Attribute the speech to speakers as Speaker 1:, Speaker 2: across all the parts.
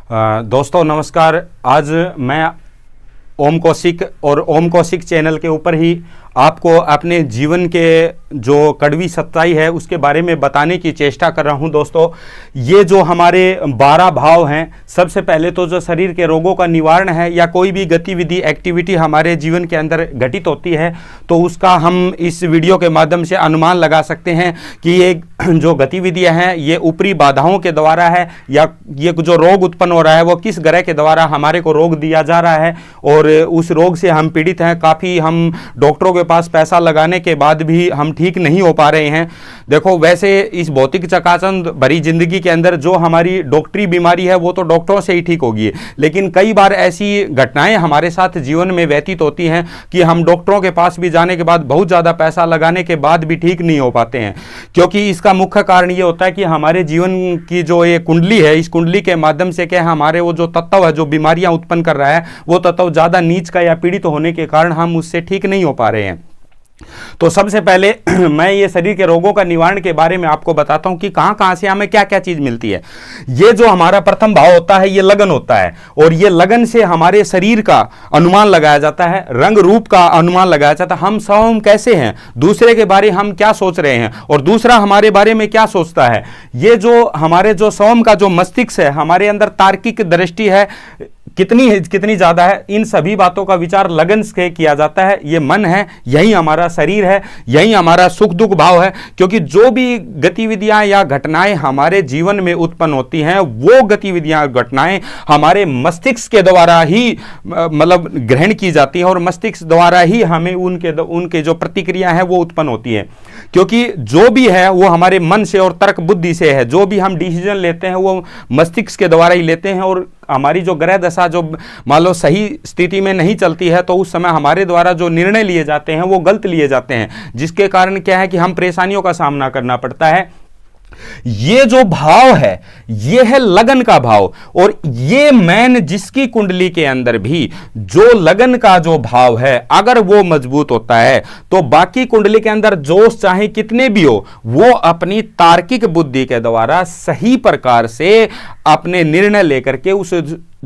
Speaker 1: दोस्तों नमस्कार। आज मैं ओम कौशिक और ओम कौशिक चैनल के ऊपर ही आपको अपने जीवन के जो कड़वी सच्चाई है उसके बारे में बताने की चेष्टा कर रहा हूं। दोस्तों, ये जो हमारे 12 भाव हैं, सबसे पहले तो जो शरीर के रोगों का निवारण है या कोई भी गतिविधि एक्टिविटी हमारे जीवन के अंदर घटित होती है तो उसका हम इस वीडियो के माध्यम से अनुमान लगा सकते हैं कि ये जो गतिविधियां हैं ये ऊपरी बाधाओं के द्वारा है या ये जो रोग उत्पन्न हो रहा है वो किस ग्रह के द्वारा हमारे को रोग दिया जा रहा है और उस रोग से हम पीड़ित हैं। काफ़ी हम डॉक्टरों के पास पैसा लगाने के बाद भी हम ठीक नहीं हो पा रहे हैं। देखो, वैसे इस भौतिक चकाचौंध भरी जिंदगी के अंदर जो हमारी डॉक्टरी बीमारी है वो तो डॉक्टरों से ही ठीक होगी, लेकिन कई बार ऐसी घटनाएं हमारे साथ जीवन में व्यतीत होती हैं कि हम डॉक्टरों के पास भी जाने के बाद बहुत ज़्यादा पैसा लगाने के बाद भी ठीक नहीं हो पाते हैं। क्योंकि इसका मुख्य कारण ये होता है कि हमारे जीवन की जो ये कुंडली है, इस कुंडली के माध्यम से क्या हमारे वो जो तत्व है जो बीमारियां उत्पन्न कर रहा है वो तत्व ज़्यादा नीच का या पीड़ित होने के कारण हम उससे ठीक नहीं हो पा रहे हैं। तो सबसे पहले मैं ये शरीर के रोगों का निवारण के बारे में आपको बताता हूं कि कहां से हमें क्या क्या चीज मिलती है। ये जो हमारा प्रथम भाव होता है ये लगन होता है और ये लगन से हमारे शरीर का अनुमान लगाया जाता है, रंग रूप का अनुमान लगाया जाता है। हम स्वयं कैसे हैं, दूसरे के बारे हम क्या सोच रहे हैं और दूसरा हमारे बारे में क्या सोचता है। ये जो हमारे जो स्वयं का जो मस्तिष्क है, हमारे अंदर तार्किक दृष्टि है कितनी ज्यादा है, इन सभी बातों का विचार लगन से किया जाता है। ये मन है, यही हमारा शरीर है, यही हमारा सुख दुख भाव है। क्योंकि जो भी गतिविधियां या घटनाएं हमारे जीवन में उत्पन्न होती हैं वो गतिविधियां घटनाएं हमारे मस्तिष्क के द्वारा ही मतलब ग्रहण की जाती हैं और मस्तिष्क द्वारा ही हमें उनके जो प्रतिक्रिया है वो उत्पन्न होती है। क्योंकि जो भी है वो हमारे मन से और तर्क बुद्धि से है। जो भी हम डिसीजन लेते हैं वो मस्तिष्क के द्वारा ही लेते हैं और हमारी जो ग्रह दशा जो मान लो सही स्थिति में नहीं चलती है तो उस समय हमारे द्वारा जो निर्णय लिए जाते हैं वो गलत लिए जाते हैं, जिसके कारण क्या है कि हम परेशानियों का सामना करना पड़ता है। ये जो भाव है ये है लगन का भाव और ये मैन जिसकी कुंडली के अंदर भी जो लगन का जो भाव है अगर वो मजबूत होता है तो बाकी कुंडली के अंदर जोश चाहे कितने भी हो वो अपनी तार्किक बुद्धि के द्वारा सही प्रकार से अपने निर्णय लेकर के उस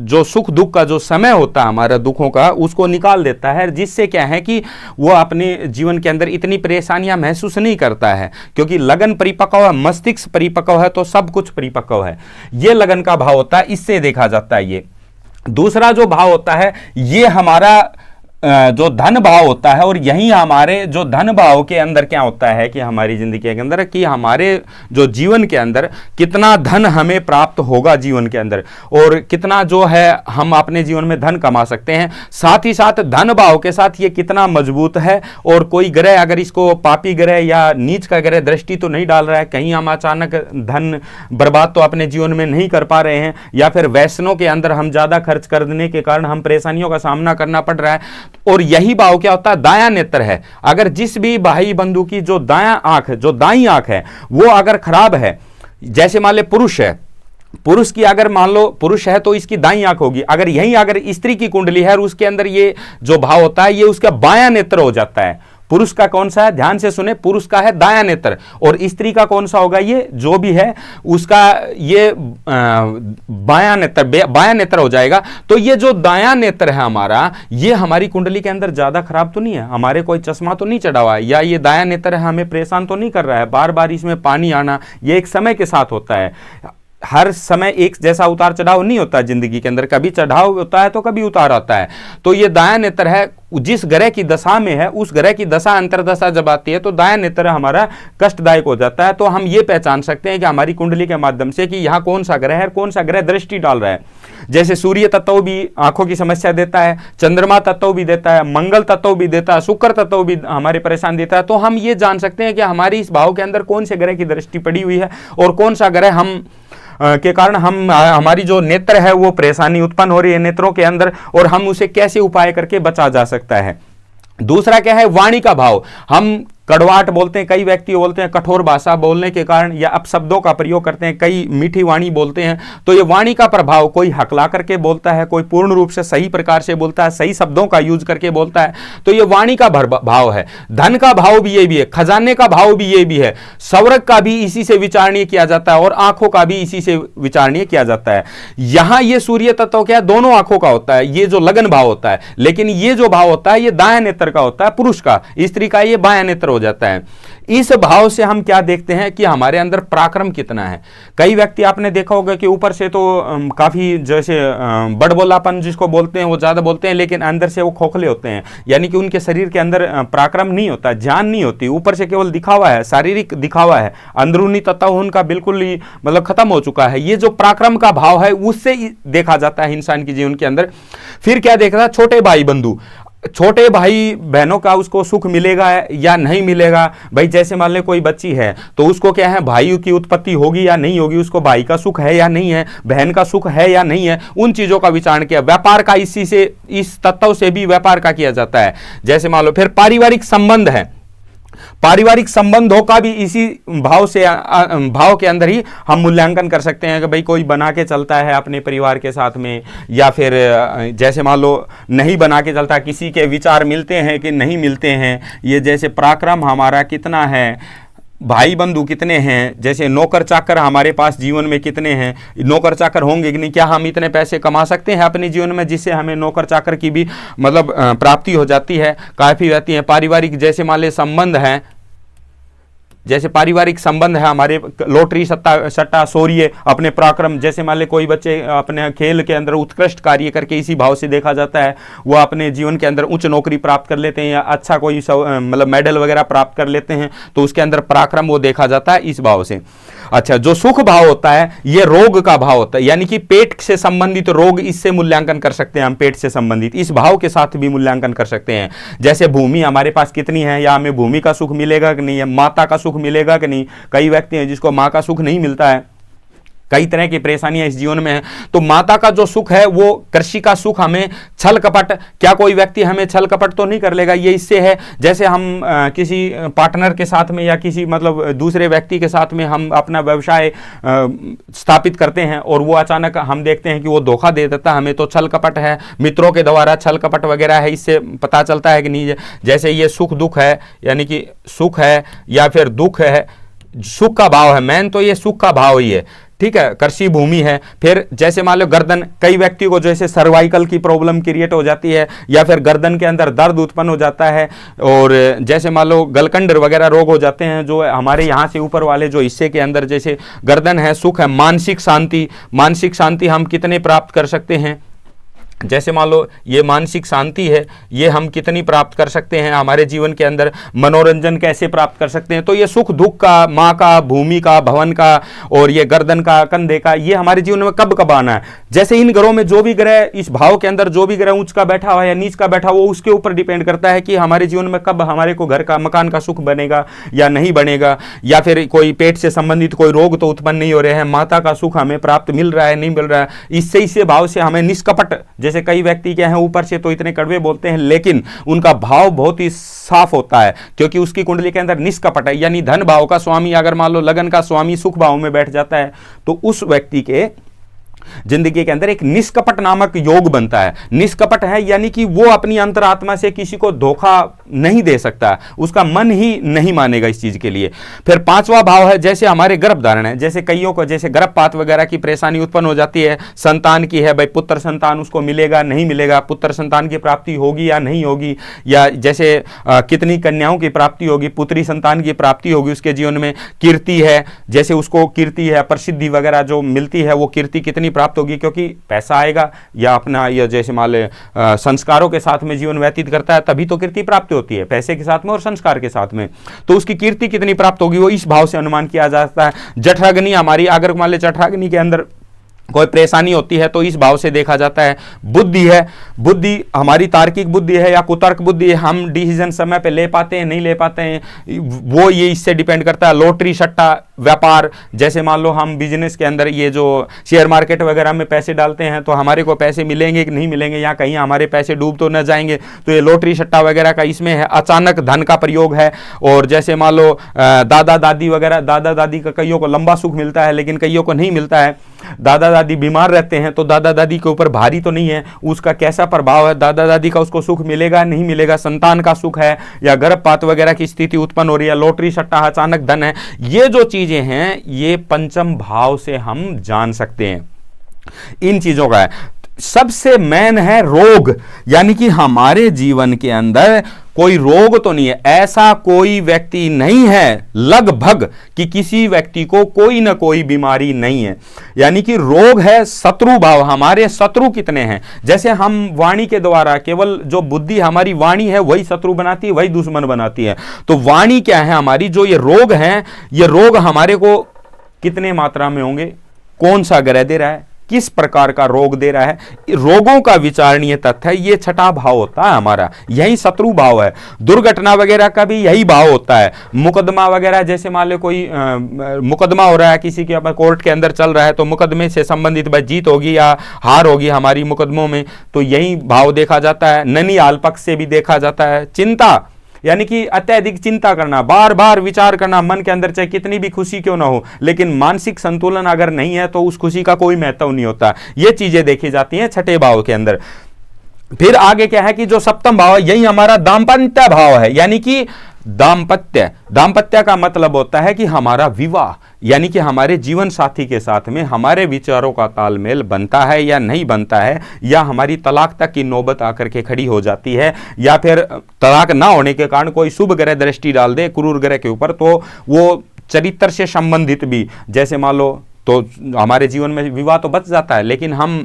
Speaker 1: जो सुख दुख का जो समय होता है हमारा दुखों का उसको निकाल देता है, जिससे क्या है कि वो अपने जीवन के अंदर इतनी परेशानियां महसूस नहीं करता है। क्योंकि लगन परिपक्व है, मस्तिष्क परिपक्व है तो सब कुछ परिपक्व है। ये लगन का भाव होता है, इससे देखा जाता है। ये दूसरा जो भाव होता है ये हमारा जो धन भाव होता है और यही हमारे जो धन भाव के अंदर क्या होता है कि हमारी जिंदगी के अंदर कि हमारे जो जीवन के अंदर कितना धन हमें प्राप्त होगा जीवन के अंदर और कितना जो है हम अपने जीवन में धन कमा सकते हैं। साथ ही साथ धन भाव के साथ ये कितना मजबूत है और कोई ग्रह अगर इसको पापी ग्रह या नीच का ग्रह दृष्टि तो नहीं डाल रहा है, कहीं हम अचानक धन बर्बाद तो अपने जीवन में नहीं कर पा रहे हैं या फिर वैष्णव के अंदर हम ज्यादा खर्च करने के कारण हम परेशानियों का सामना करना पड़ रहा है। और यही भाव क्या होता है, दाया नेत्र है। अगर जिस भी भाई बंधु की जो दाया आंख जो दाई आंख है वो अगर खराब है, जैसे मान ले पुरुष है, पुरुष की अगर मान लो पुरुष है तो इसकी दाई आंख होगी। अगर यही अगर स्त्री की कुंडली है और उसके अंदर ये जो भाव होता है ये उसका बाया नेत्र हो जाता है। पुरुष का कौन सा है, ध्यान से सुने, पुरुष का है दाया नेत्र और स्त्री का कौन सा होगा, ये जो भी है उसका ये बाया नेत्र हो जाएगा। तो ये जो दाया नेत्र है हमारा ये हमारी कुंडली के अंदर ज्यादा खराब तो नहीं है, हमारे कोई चश्मा तो नहीं चढ़ा हुआ है या ये दाया नेत्र है हमें परेशान तो नहीं कर रहा है, बार बार इसमें पानी आना, ये एक समय के साथ होता है। हर समय एक जैसा उतार चढ़ाव नहीं होता जिंदगी के अंदर, कभी चढ़ाव होता है तो कभी उतार आता है। तो ये दाया नेत्र है, जिस ग्रह की दशा में है उस ग्रह की दशा अंतरदशा जब आती है तो दाया नेत्र हमारा कष्टदायक हो जाता है। तो हम ये पहचान सकते हैं कि हमारी कुंडली के माध्यम से कि यहाँ कौन सा ग्रह है, कौन सा ग्रह दृष्टि डाल रहा है। जैसे सूर्य तत्व भी आंखों की समस्या देता है, चंद्रमा तत्व भी देता है, मंगल तत्व भी देता है, शुक्र तत्व भी हमारे परेशान देता है। तो हम ये जान सकते हैं कि हमारी इस भाव के अंदर कौन से ग्रह की दृष्टि पड़ी हुई है और कौन सा ग्रह हम के कारण हमारी जो नेत्र है वो परेशानी उत्पन्न हो रही है नेत्रों के अंदर और हम उसे कैसे उपाय करके बचा जा सकता है। दूसरा क्या है, वाणी का भाव। हम कड़वाहट बोलते हैं, कई व्यक्ति बोलते हैं कठोर भाषा बोलने के कारण, या अपशब्दों का प्रयोग करते हैं, कई मीठी वाणी बोलते हैं। तो ये वाणी का प्रभाव, कोई हकला करके बोलता है, कोई पूर्ण रूप से सही प्रकार से बोलता है, सही शब्दों का यूज करके बोलता है, तो ये वाणी का भाव है। धन का भाव भी ये भी है, खजाने का भाव भी ये भी है, स्वर्ग का भी इसी से विचारणीय किया जाता है और आंखों का भी इसी से विचारणीय किया जाता है। यहां ये सूर्य तत्व क्या है, दोनों आंखों का होता है, ये जो लगन भाव होता है, लेकिन ये जो भाव होता है ये दायां नेत्र का होता है पुरुष का, स्त्री का ये बायां नेत्र हो जाता है। इस भाव से हम क्या देखते हैं कि हमारे अंदर पराक्रम कितना है। कई व्यक्ति आपने देखा होगा कि ऊपर से तो काफी जैसे बड़बोलापन जिसको बोलते हैं वो ज्यादा बोलते हैं, लेकिन अंदर से वो खोखले होते हैं, यानी कि उनके शरीर के अंदर पराक्रम नहीं होता, जान नहीं होती, ऊपर से केवल दिखावा है, शारीरिक दिखावा है, अंदरूनी तत्व उनका बिल्कुल ही मतलब खत्म हो चुका है। ये जो पराक्रम का भाव है उससे देखा जाता है इंसान के जीवन के अंदर। फिर क्या देखा, छोटे भाई बंधु, छोटे भाई बहनों का उसको सुख मिलेगा या नहीं मिलेगा। भाई जैसे मान ले कोई बच्ची है तो उसको क्या है, भाइयों की उत्पत्ति होगी या नहीं होगी, उसको भाई का सुख है या नहीं है, बहन का सुख है या नहीं है, उन चीजों का विचारण किया। व्यापार का इसी से, इस तत्व से भी व्यापार का किया जाता है। जैसे मान लो फिर पारिवारिक संबंध है, पारिवारिक संबंधों का भी इसी भाव से, भाव के अंदर ही हम मूल्यांकन कर सकते हैं कि भाई कोई बना के चलता है अपने परिवार के साथ में, या फिर जैसे मान लो नहीं बना के चलता, किसी के विचार मिलते हैं कि नहीं मिलते हैं। ये जैसे पराक्रम हमारा कितना है, भाई बंधु कितने हैं, जैसे नौकर चाकर हमारे पास जीवन में कितने हैं, नौकर चाकर होंगे कि नहीं, क्या हम इतने पैसे कमा सकते हैं अपने जीवन में जिससे हमें नौकर चाकर की भी मतलब प्राप्ति हो जाती है, काफ़ी रहती है। पारिवारिक जैसे मान ले संबंध हैं, जैसे पारिवारिक संबंध है हमारे, लॉटरी सट्टा सोरिये अपने पराक्रम, जैसे मान ले कोई बच्चे अपने खेल के अंदर उत्कृष्ट कार्य करके इसी भाव से देखा जाता है, वो अपने जीवन के अंदर उच्च नौकरी प्राप्त कर लेते हैं या अच्छा कोई मतलब मेडल वगैरह प्राप्त कर लेते हैं, तो उसके अंदर पराक्रम वो देखा जाता है इस भाव से। अच्छा, जो सुख भाव होता है ये रोग का भाव होता है, यानी कि पेट से संबंधित रोग, इससे मूल्यांकन कर सकते हैं हम, पेट से संबंधित इस भाव के साथ भी मूल्यांकन कर सकते हैं। जैसे भूमि हमारे पास कितनी है, या हमें भूमि का सुख मिलेगा कि नहीं, या माता का सुख मिलेगा कि नहीं। कई व्यक्ति हैं जिसको माँ का सुख नहीं मिलता है, कई तरह की परेशानियां इस जीवन में है, तो माता का जो सुख है वो, कृषि का सुख हमें छल कपट, क्या कोई व्यक्ति हमें छल कपट तो नहीं कर लेगा, ये इससे है। जैसे हम किसी पार्टनर के साथ में या किसी मतलब दूसरे व्यक्ति के साथ में हम अपना व्यवसाय स्थापित करते हैं और वो अचानक हम देखते हैं कि वो धोखा दे देता, हमें तो छल कपट है, मित्रों के द्वारा छल कपट वगैरह है, इससे पता चलता है कि नहीं। जैसे ये सुख दुख है, यानी कि सुख है या फिर दुख है, सुख का भाव है, मेन तो ये सुख का भाव ही है, ठीक है, कृषि भूमि है। फिर जैसे मान लो गर्दन, कई व्यक्तियों को जैसे सर्वाइकल की प्रॉब्लम क्रिएट हो जाती है या फिर गर्दन के अंदर दर्द उत्पन्न हो जाता है, और जैसे मान लो गलकंड वगैरह रोग हो जाते हैं जो हमारे यहाँ से ऊपर वाले जो हिस्से के अंदर, जैसे गर्दन है, सुख है। मानसिक शांति, मानसिक शांति हम कितने प्राप्त कर सकते हैं, जैसे मान लो ये मानसिक शांति है, ये हम कितनी प्राप्त कर सकते हैं हमारे जीवन के अंदर, मनोरंजन कैसे प्राप्त कर सकते हैं। तो ये सुख दुख का, माँ का, भूमि का, भवन का, और ये गर्दन का, कंधे का, ये हमारे जीवन में कब कब आना है। जैसे इन ग्रहों में जो भी ग्रह, इस भाव के अंदर जो भी ग्रह ऊंच का बैठा हुआ है या नीच का बैठा हुआ, उसके ऊपर डिपेंड करता है कि हमारे जीवन में कब हमारे को घर का, मकान का सुख बनेगा या नहीं बनेगा, या फिर कोई पेट से संबंधित कोई रोग तो उत्पन्न नहीं हो रहे हैं, माता का सुख हमें प्राप्त मिल रहा है नहीं मिल रहा है। इससे भाव से हमें निष्कपट, जैसे कई व्यक्ति क्या हैं ऊपर से तो इतने कड़वे बोलते हैं लेकिन उनका भाव बहुत ही साफ होता है, क्योंकि उसकी कुंडली के अंदर निष्कपट है, यानी धन भाव का स्वामी, अगर मान लो लगन का स्वामी सुख भाव में बैठ जाता है तो उस व्यक्ति के जिंदगी के अंदर एक निष्कपट नामक योग बनता है। निष्कपट है यानी कि वो अपनी अंतरात्मा से किसी को धोखा नहीं दे सकता, उसका मन ही नहीं मानेगा इस चीज के लिए। फिर पांचवा भाव है जैसे हमारे गर्भधारण है, जैसे कईयों को जैसे गर्भपात वगैरह की परेशानी उत्पन्न हो जाती है, संतान की है, भाई पुत्र संतान उसको मिलेगा नहीं मिलेगा, पुत्र संतान की प्राप्ति होगी या नहीं होगी, या जैसे कितनी कन्याओं की प्राप्ति होगी, पुत्री संतान की प्राप्ति होगी उसके जीवन में। कीर्ति है, जैसे उसको कीर्ति है, प्रसिद्धि वगैरह जो मिलती है वो कीर्ति कितनी प्राप्त होगी, क्योंकि पैसा आएगा या अपना या जैसे मान ले संस्कारों के साथ में जीवन व्यतीत करता है तभी तो कीर्ति प्राप्त होती है, पैसे के साथ में और संस्कार के साथ में, तो उसकी कीर्ति कितनी प्राप्त होगी वो इस भाव से अनुमान किया जाता है। जठराग्नि हमारी, अगर मान ले जठराग्नि के अंदर कोई परेशानी होती है तो इस भाव से देखा जाता है। बुद्धि है, बुद्धि हमारी तार्किक बुद्धि है या कुतर्क बुद्धि है, हम डिसीजन समय पे ले पाते हैं नहीं ले पाते हैं, वो ये इससे डिपेंड करता है। लॉटरी सट्टा व्यापार, जैसे मान लो हम बिजनेस के अंदर ये जो शेयर मार्केट वगैरह में पैसे डालते हैं तो हमारे को पैसे मिलेंगे कि नहीं मिलेंगे, या कहीं हमारे पैसे डूब तो न जाएंगे, तो ये लॉटरी सट्टा वगैरह का इसमें है। अचानक धन का प्रयोग है, और जैसे मान लो दादा दादी वगैरह, दादा दादी का कईयों को लंबा सुख मिलता है लेकिन कईयों को नहीं मिलता है। दादा दादी बीमार रहते हैं तो दादा दादी के ऊपर भारी तो नहीं है, उसका कैसा प्रभाव है, दादा दादी का उसको सुख मिलेगा नहीं मिलेगा, संतान का सुख है या गर्भपात वगैरह की स्थिति उत्पन्न हो रही है, लॉटरी सट्टा, अचानक धन है, ये जो चीजें हैं ये पंचम भाव से हम जान सकते हैं। इन चीजों का है। सबसे मेन है रोग, यानी कि हमारे जीवन के अंदर कोई रोग तो नहीं है, ऐसा कोई व्यक्ति नहीं है लगभग कि किसी व्यक्ति को कोई ना कोई बीमारी नहीं है, यानी कि रोग है। शत्रु भाव, हमारे शत्रु कितने हैं, जैसे हम वाणी के द्वारा, केवल जो बुद्धि हमारी वाणी है वही शत्रु बनाती है, वही दुश्मन बनाती है। तो वाणी क्या है हमारी, जो ये रोग है, ये रोग हमारे को कितने मात्रा में होंगे, कौन सा ग्रह दे रहा है, किस प्रकार का रोग दे रहा है, रोगों का विचारणीय तथ्य है। ये छठा भाव होता है हमारा, यही शत्रु भाव है। दुर्घटना वगैरह का भी यही भाव होता है। मुकदमा वगैरह, जैसे मान लो कोई मुकदमा हो रहा है, किसी के ऊपर कोर्ट के अंदर चल रहा है, तो मुकदमे से संबंधित भाई जीत होगी या हार होगी हमारी मुकदमों में, तो यही भाव देखा जाता है। ननिहाल पक्ष से भी देखा जाता है। चिंता, यानी कि अत्यधिक चिंता करना, बार बार विचार करना मन के अंदर, चाहे कितनी भी खुशी क्यों ना हो, लेकिन मानसिक संतुलन अगर नहीं है तो उस खुशी का कोई महत्व नहीं होता। ये चीजें देखी जाती हैं छठे भाव के अंदर। फिर आगे क्या है कि जो सप्तम भाव है, यही हमारा दाम्पत्य भाव है, यानी कि दाम्पत्य, दाम्पत्य का मतलब होता है कि हमारा विवाह, यानी कि हमारे जीवन साथी के साथ में हमारे विचारों का तालमेल बनता है या नहीं बनता है, या हमारी तलाक तक की नौबत आकर के खड़ी हो जाती है, या फिर तलाक ना होने के कारण कोई शुभ ग्रह दृष्टि डाल दे क्रूर ग्रह के ऊपर, तो वो चरित्र से संबंधित भी, जैसे मान लो, तो हमारे जीवन में विवाह तो बच जाता है लेकिन हम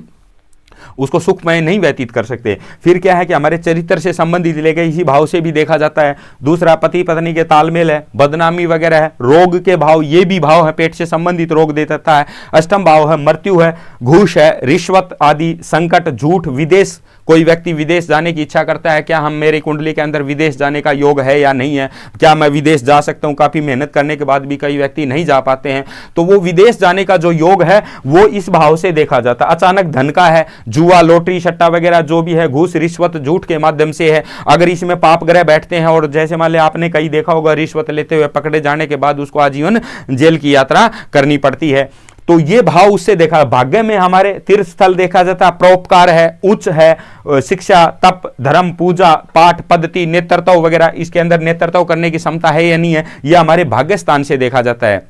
Speaker 1: उसको सुखमय नहीं व्यतीत कर सकते। फिर क्या है कि हमारे चरित्र से संबंधित लेके इसी भाव से भी देखा जाता है। दूसरा पति पत्नी के तालमेल है, बदनामी वगैरह है। रोग के भाव, ये भी भाव है, पेट से संबंधित रोग दे देता है। अष्टम भाव है, मृत्यु है, घूस है, रिश्वत आदि, संकट, झूठ, विदेश, कोई व्यक्ति विदेश जाने की इच्छा करता है, क्या हम, मेरी कुंडली के अंदर विदेश जाने का योग है या नहीं है, क्या मैं विदेश जा सकता हूं, काफी मेहनत करने के बाद भी कई व्यक्ति नहीं जा पाते हैं, तो वो विदेश जाने का जो योग है वो इस भाव से देखा जाता है। अचानक धन का है, जुआ, लॉटरी, सट्टा वगैरह जो भी है, घूस, रिश्वत, झूठ के माध्यम से है। अगर इसमें पाप ग्रह बैठते हैं, और जैसे मान लिया आपने कई देखा होगा, रिश्वत लेते हुए पकड़े जाने के बाद उसको आजीवन जेल की यात्रा करनी पड़ती है, तो ये भाव उससे देखा। भाग्य में हमारे तीर्थ स्थल देखा जाता है, परोपकार है, उच्च है, शिक्षा, तप, धर्म, पूजा, पाठ, पद्धति, नेतृत्व वगैरह, इसके अंदर नेतृत्व करने की क्षमता है या नहीं है, यह हमारे भाग्य स्थान से देखा जाता है।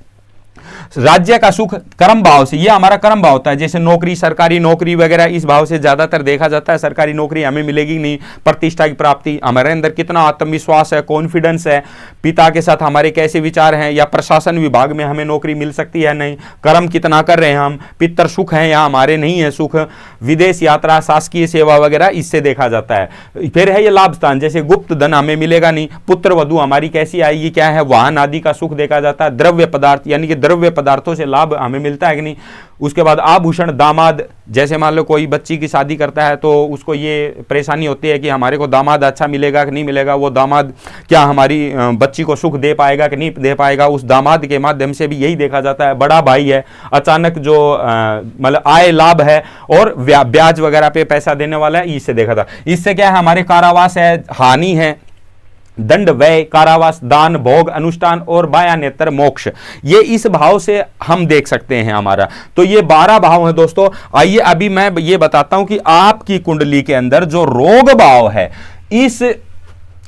Speaker 1: राज्य का सुख कर्म भाव से, ये हमारा कर्म भाव होता है, जैसे नौकरी, सरकारी नौकरी वगैरह इस भाव से ज्यादातर देखा जाता है। सरकारी नौकरी हमें मिलेगी नहीं, प्रतिष्ठा की प्राप्ति, हमारे अंदर कितना आत्मविश्वास है, कॉन्फिडेंस है, पिता के साथ हमारे कैसे विचार हैं, या प्रशासन विभाग में हमें नौकरी मिल सकती है नहीं, कर्म कितना कर रहे हैं हम, पितर सुख है या हमारे नहीं है सुख, विदेश यात्रा, शासकीय सेवा वगैरह, इससे देखा जाता है। फिर है ये लाभ स्थान, जैसे गुप्त धन हमें मिलेगा नहीं, पुत्र वधु हमारी कैसी आएगी, क्या है, वाहन आदि का सुख देखा जाता है। द्रव्य पदार्थ, यानी कि द्रव्य पदार्थों से लाभ हमें मिलता है कि नहीं। उसके बाद आभूषण, दामाद, जैसे मान लो कोई बच्ची की शादी करता है तो उसको ये परेशानी होती है कि हमारे को दामाद अच्छा मिलेगा कि नहीं मिलेगा, वो दामाद क्या हमारी बच्ची को सुख दे पाएगा कि नहीं दे पाएगा, उस दामाद के माध्यम से भी यही देखा जाता है। बड़ा भाई है, अचानक जो मतलब आय लाभ है, और ब्याज वगैरह पे पैसा देने वाला है, इससे देखा था। इससे क्या है, हमारे कारावास है, हानि है, दंड, व्यय, कारावास, दान, भोग, अनुष्ठान और बाया नेत्र, मोक्ष, ये इस भाव से हम देख सकते हैं हमारा। तो ये 12 भाव है दोस्तों। आइए अभी मैं ये बताता हूं कि आपकी कुंडली के अंदर जो रोग भाव है, इस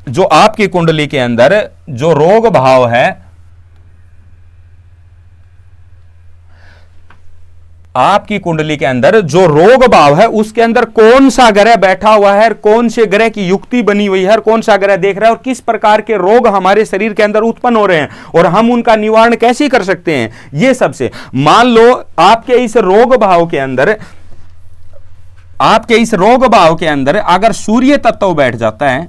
Speaker 1: जो आपकी कुंडली के अंदर जो रोग भाव है, आपकी कुंडली के अंदर जो रोग भाव है उसके अंदर कौन सा ग्रह बैठा हुआ है, कौन से ग्रह की युक्ति बनी हुई है, कौन सा ग्रह देख रहा है, और किस प्रकार के रोग हमारे शरीर के अंदर उत्पन्न हो रहे हैं और हम उनका निवारण कैसे कर सकते हैं। ये सबसे, मान लो आपके इस रोग भाव के अंदर, आपके इस रोग भाव के अंदर अगर सूर्य तत्व बैठ जाता है,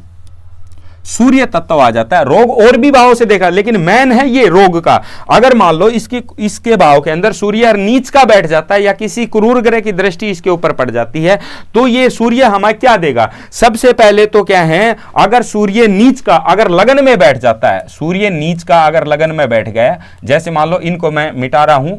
Speaker 1: सूर्य तत्व आ जाता है। रोग और भी भावों से देखा, लेकिन मेन है ये रोग का। अगर मान लो इसके भाव के अंदर सूर्य नीच का बैठ जाता है या किसी क्रूर ग्रह की दृष्टि इसके ऊपर पड़ जाती है, तो ये सूर्य हमें क्या देगा? सबसे पहले तो क्या है, अगर सूर्य नीच का अगर लगन में बैठ जाता है, सूर्य नीच का अगर लगन में बैठ गया, जैसे मान लो इनको मैं मिटा रहा हूं,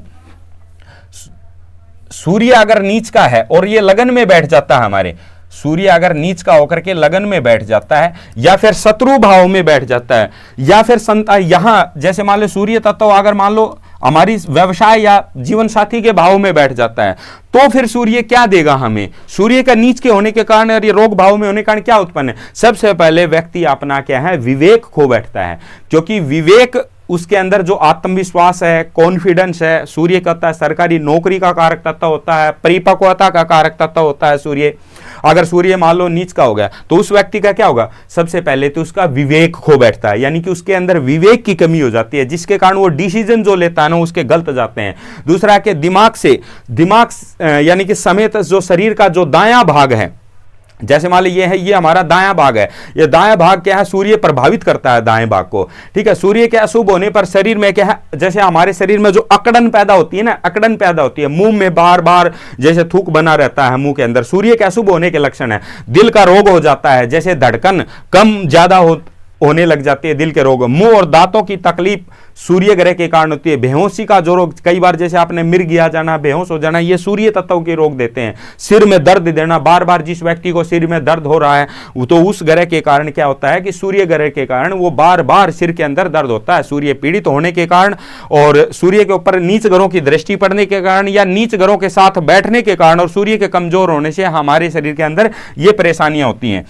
Speaker 1: सूर्य अगर नीच का है और ये लगन में बैठ जाता है, हमारे सूर्य अगर नीच का होकर के लगन में बैठ जाता है या फिर शत्रु भाव में बैठ जाता है, या फिर यहां जैसे मान लो सूर्य तत्व अगर मान लो हमारी व्यवसाय या जीवन साथी के भाव में बैठ जाता है, तो फिर सूर्य क्या देगा हमें? सूर्य का नीच के होने के कारण और ये रोग भाव में होने के कारण क्या उत्पन्न है? सबसे पहले व्यक्ति अपना क्या है, विवेक खो बैठता है, क्योंकि विवेक उसके अंदर जो आत्मविश्वास है, कॉन्फिडेंस है, सूर्य कहता है सरकारी नौकरी का कारक तत्व होता है, परिपक्वता का कारक तत्व होता है सूर्य। अगर सूर्य मान लो नीच का हो गया तो उस व्यक्ति का क्या होगा? सबसे पहले तो उसका विवेक खो बैठता है, यानी कि उसके अंदर विवेक की कमी हो जाती है, जिसके कारण वो डिसीजन जो लेता है ना उसके गलत जाते हैं। दूसरा के दिमाग यानी कि समेत जो शरीर का जो दायां भाग है, जैसे मान लो ये है, ये हमारा दायां भाग है, ये दायां भाग क्या है, सूर्य प्रभावित करता है दाएं भाग को, ठीक है। सूर्य के अशुभ होने पर शरीर में क्या है, जैसे हमारे शरीर में जो अकड़न पैदा होती है ना, अकड़न पैदा होती है, मुंह में बार बार जैसे थूक बना रहता है मुंह के अंदर, सूर्य के अशुभ होने के लक्षण है। दिल का रोग हो जाता है, जैसे धड़कन कम ज्यादा होने लग जाती है, दिल के रोग। मुंह और दांतों की तकलीफ सूर्य ग्रह के कारण होती है। बेहोशी का जो रोग, कई बार जैसे आपने मिर्ग आ जाना, बेहोश हो जाना, ये सूर्य तत्व के रोग देते हैं। सिर में दर्द देना, बार बार जिस व्यक्ति को सिर में दर्द हो रहा है तो उस ग्रह के कारण क्या होता है कि सूर्य ग्रह के कारण वो बार बार सिर के अंदर दर्द होता है, सूर्य पीड़ित होने के कारण, और सूर्य के ऊपर नीच ग्रहों की दृष्टि पड़ने के कारण या नीच ग्रहों के साथ बैठने के कारण और सूर्य के कमजोर होने से हमारे शरीर के अंदर ये परेशानियां होती हैं।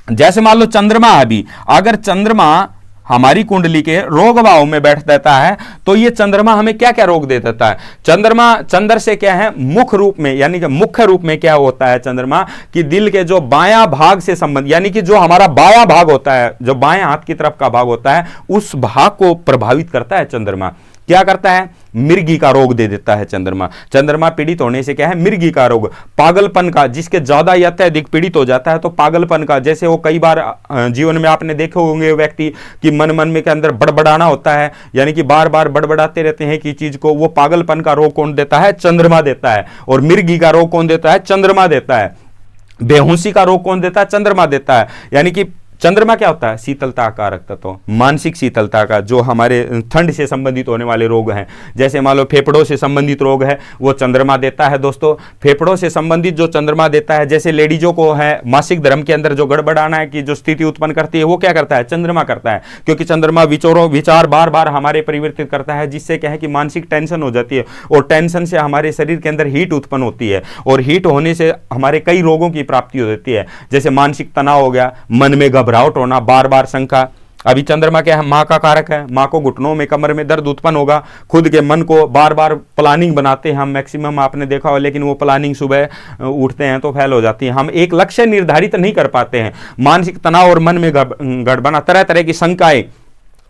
Speaker 1: जैसे मान लो चंद्रमा अभी, अगर चंद्रमा हमारी कुंडली के रोग भाव में बैठ देता है तो ये चंद्रमा हमें क्या क्या रोग दे देता है? चंद्रमा, चंद्र से क्या है, मुख्य रूप में, यानी कि मुख्य रूप में क्या होता है चंद्रमा कि दिल के जो बायां भाग से संबंध, यानी कि जो हमारा बायां भाग होता है, जो बाएं हाथ की तरफ का भाग होता है, उस भाग को प्रभावित करता है चंद्रमा। क्या करता है? मिर्गी का रोग दे देता है चंद्रमा। चंद्रमा पीड़ित होने से क्या है, मिर्गी का रोग, पागलपन का, जिसके ज्यादा या अत्यधिक पीड़ित हो जाता है तो पागलपन का, जैसे वो कई बार जीवन में आपने देखे होंगे व्यक्ति कि मन में के अंदर बड़बड़ाना होता है, यानी कि बार बार बड़बड़ाते रहते हैं कि चीज को, वो पागलपन का रोग कौन देता है? चंद्रमा देता है। और मिर्गी का रोग कौन देता है? चंद्रमा देता है। बेहोशी का रोग कौन देता है? चंद्रमा देता है। यानी कि चंद्रमा क्या होता है? शीतलता कारक तत्व, मानसिक शीतलता का, जो हमारे ठंड से संबंधित होने वाले रोग हैं, जैसे मान लो फेफड़ों से संबंधित रोग है वो चंद्रमा देता है। दोस्तों फेफड़ों से संबंधित जो चंद्रमा देता है, जैसे लेडीजों को है मासिक धर्म के अंदर जो गड़बड़ाना है की जो स्थिति उत्पन्न करती है, वो क्या करता है? चंद्रमा करता है, क्योंकि चंद्रमा विचार बार बार हमारे परिवर्तित करता है, जिससे क्या है कि मानसिक टेंशन हो जाती है, और टेंशन से हमारे शरीर के अंदर हीट उत्पन्न होती है, और हीट होने से हमारे कई रोगों की प्राप्ति हो जाती है, जैसे मानसिक तनाव हो गया, मन में घबराहट होना, बार बार शंका। अभी चंद्रमा क्या है? मां का कारक है। मां को घुटनों में, कमर में दर्द उत्पन्न होगा, खुद के मन को बार बार प्लानिंग बनाते हैं हम, मैक्सिमम आपने देखा हो, लेकिन वो प्लानिंग सुबह उठते हैं तो फेल हो जाती है। हम एक लक्ष्य निर्धारित नहीं कर पाते हैं, मानसिक तनाव और मन में गड़बड़ा, तरह तरह की शंकाएं,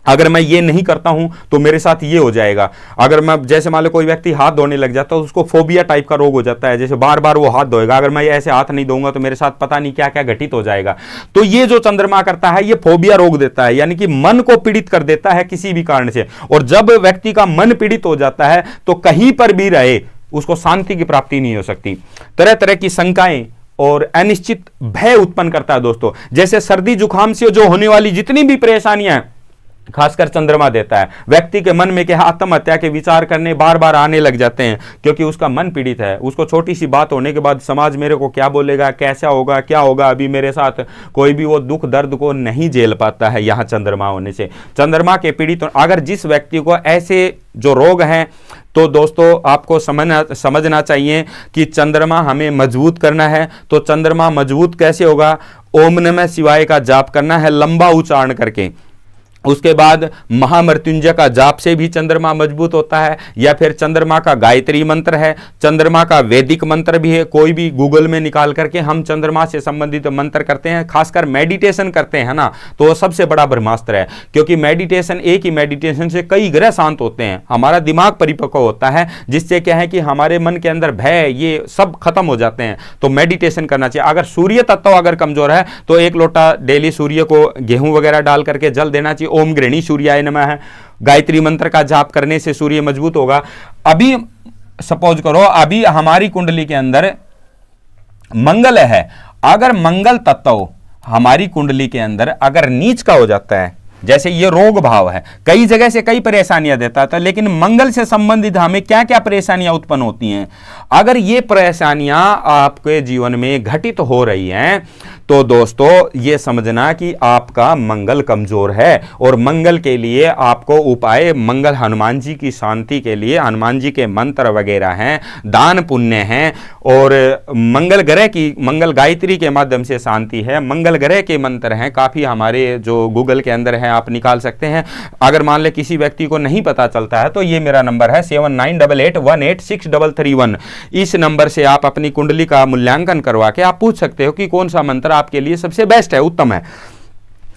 Speaker 1: अगर मैं ये नहीं करता हूं तो मेरे साथ ये हो जाएगा। अगर मैं, जैसे मान लो कोई व्यक्ति हाथ धोने लग जाता है, उसको फोबिया टाइप का रोग हो जाता है, जैसे बार बार वो हाथ धोएगा, अगर मैं ऐसे हाथ नहीं धोऊंगा तो मेरे साथ पता नहीं क्या क्या घटित हो जाएगा। तो ये जो चंद्रमा करता है, ये फोबिया रोग देता है, यानी कि मन को पीड़ित कर देता है किसी भी कारण से। और जब व्यक्ति का मन पीड़ित हो जाता है तो कहीं पर भी रहे उसको शांति की प्राप्ति नहीं हो सकती। तरह तरह की शंकाएं और अनिश्चित भय उत्पन्न करता है दोस्तों। जैसे सर्दी जुकाम से जो होने वाली जितनी भी परेशानियां हैं, खासकर चंद्रमा देता है। व्यक्ति के मन में क्या, आत्महत्या के विचार करने बार बार आने लग जाते हैं, क्योंकि उसका मन पीड़ित है। उसको छोटी सी बात होने के बाद समाज मेरे को क्या बोलेगा, कैसा होगा, क्या होगा अभी मेरे साथ, कोई भी वो दुख दर्द को नहीं झेल पाता है यहाँ चंद्रमा होने से। चंद्रमा के पीड़ित अगर जिस व्यक्ति को ऐसे जो रोग हैं, तो दोस्तों आपको समझना चाहिए कि चंद्रमा हमें मजबूत करना है। तो चंद्रमा मजबूत कैसे होगा? ओम नमः शिवाय का जाप करना है, लंबा उच्चारण करके। उसके बाद महामृत्युंजय का जाप से भी चंद्रमा मजबूत होता है, या फिर चंद्रमा का गायत्री मंत्र है, चंद्रमा का वैदिक मंत्र भी है। कोई भी गूगल में निकाल करके हम चंद्रमा से संबंधित मंत्र करते हैं, खासकर मेडिटेशन करते हैं ना, तो वो सबसे बड़ा ब्रह्मास्त्र है। क्योंकि मेडिटेशन, एक ही मेडिटेशन से कई ग्रह शांत होते हैं, हमारा दिमाग परिपक्व होता है, जिससे क्या है कि हमारे मन के अंदर भय ये सब खत्म हो जाते हैं। तो मेडिटेशन करना चाहिए। अगर सूर्य तत्व अगर कमजोर है तो 1 लोटा डेली सूर्य को गेहूं वगैरह डाल करके जल देना चाहिए। ओम गृणी सूर्याय नमः है, गायत्री मंत्र का जाप करने से सूर्य मजबूत होगा। अभी सपोज करो, अभी हमारी कुंडली के अंदर मंगल है, अगर मंगल तत्व हमारी कुंडली के अंदर अगर नीच का हो जाता है, जैसे ये रोग भाव है, कई जगह से कई परेशानियां देता था, लेकिन मंगल से संबंधित हमें क्या क्या परेशानियां उत्पन्न होती हैं। अगर ये परेशानियां आपके जीवन में घटित हो रही हैं तो दोस्तों ये समझना कि आपका मंगल कमजोर है। और मंगल के लिए आपको उपाय, मंगल हनुमान जी की शांति के लिए हनुमान जी के मंत्र वगैरह हैं, दान पुण्य हैं, और मंगल ग्रह की, मंगल गायत्री के माध्यम से शांति है, मंगल ग्रह के मंत्र हैं, काफ़ी हमारे जो गूगल के अंदर है, आप निकाल सकते हैं। अगर मान ले किसी व्यक्ति को नहीं पता चलता है तो ये मेरा नंबर है 7988186331। इस नंबर से आप अपनी कुंडली का मूल्यांकन करवा के आप पूछ सकते हो कि कौन सा मंत्र आपके लिए सबसे बेस्ट है, उत्तम है।